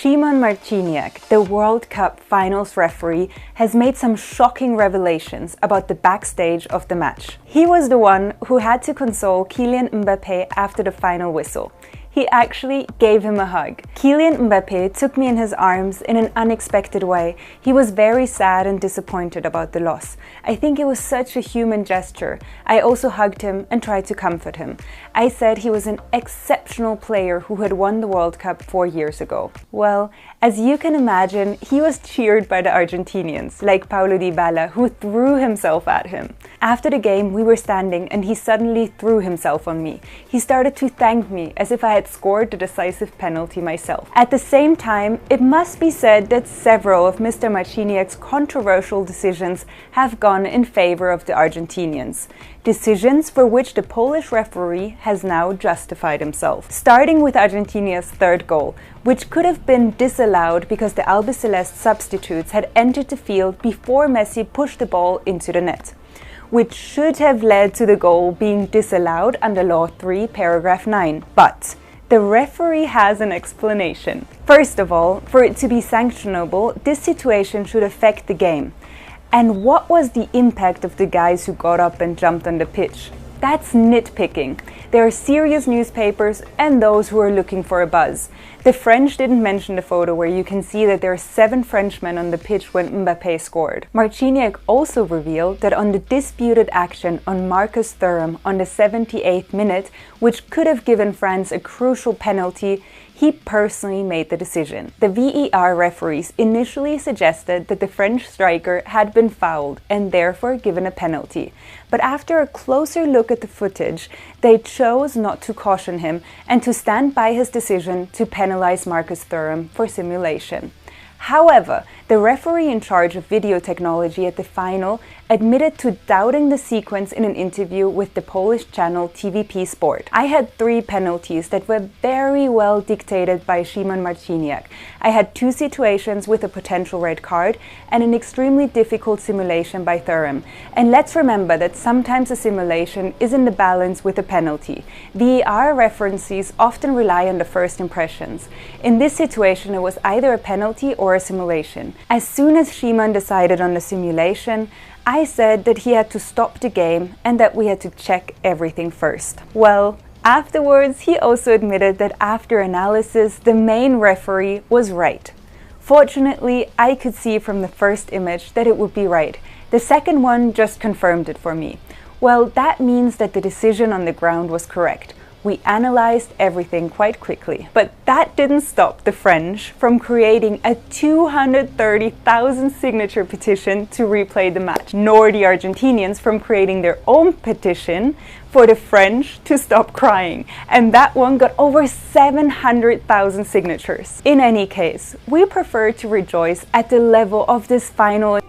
Szymon Marciniak, the World Cup Finals referee, has made some shocking revelations about the backstage of the match. He was the one who had to console Kylian Mbappé after the final whistle. He actually gave him a hug. Kylian Mbappé took me in his arms in an unexpected way. He was very sad and disappointed about the loss. I think it was such a human gesture. I also hugged him and tried to comfort him. I said he was an exceptional player who had won the World Cup 4 years ago. Well, as you can imagine, he was cheered by the Argentinians, like Paulo Dybala, who threw himself at him. After the game, we were standing and he suddenly threw himself on me. He started to thank me as if I had scored the decisive penalty myself. At the same time, it must be said that several of Mr. Marciniak's controversial decisions have gone in favor of the Argentinians. Decisions for which the Polish referee has now justified himself. Starting with Argentina's third goal, which could have been disallowed because the Albiceleste substitutes had entered the field before Messi pushed the ball into the net, which should have led to the goal being disallowed under Law 3, paragraph 9. But the referee has an explanation. First of all, for it to be sanctionable, this situation should affect the game. And what was the impact of the guys who got up and jumped on the pitch? That's nitpicking. There are serious newspapers and those who are looking for a buzz. The French didn't mention the photo where you can see that there are 7 Frenchmen on the pitch when Mbappé scored. Marciniak also revealed that on the disputed action on Marcus Thuram on the 78th minute, which could have given France a crucial penalty, he personally made the decision. The VAR referees initially suggested that the French striker had been fouled and therefore given a penalty. But after a closer look at the footage, they chose not to caution him and to stand by his decision to penalize Marcus Thuram for simulation. However, the referee in charge of video technology at the final admitted to doubting the sequence in an interview with the Polish channel TVP Sport. I had 3 penalties that were very well dictated by Szymon Marciniak. I had 2 situations with a potential red card and an extremely difficult simulation by Thuram. And let's remember that sometimes a simulation is in the balance with a penalty. VAR referees often rely on the first impressions. In this situation, it was either a penalty or a simulation. As soon as Szymon decided on the simulation, I said that he had to stop the game and that we had to check everything first. Well, afterwards he also admitted that after analysis the main referee was right. Fortunately, I could see from the first image that it would be right. The second one just confirmed it for me. Well, that means that the decision on the ground was correct. We analyzed everything quite quickly. But that didn't stop the French from creating a 230,000 signature petition to replay the match, nor the Argentinians from creating their own petition for the French to stop crying. And that one got over 700,000 signatures. In any case, we prefer to rejoice at the level of this final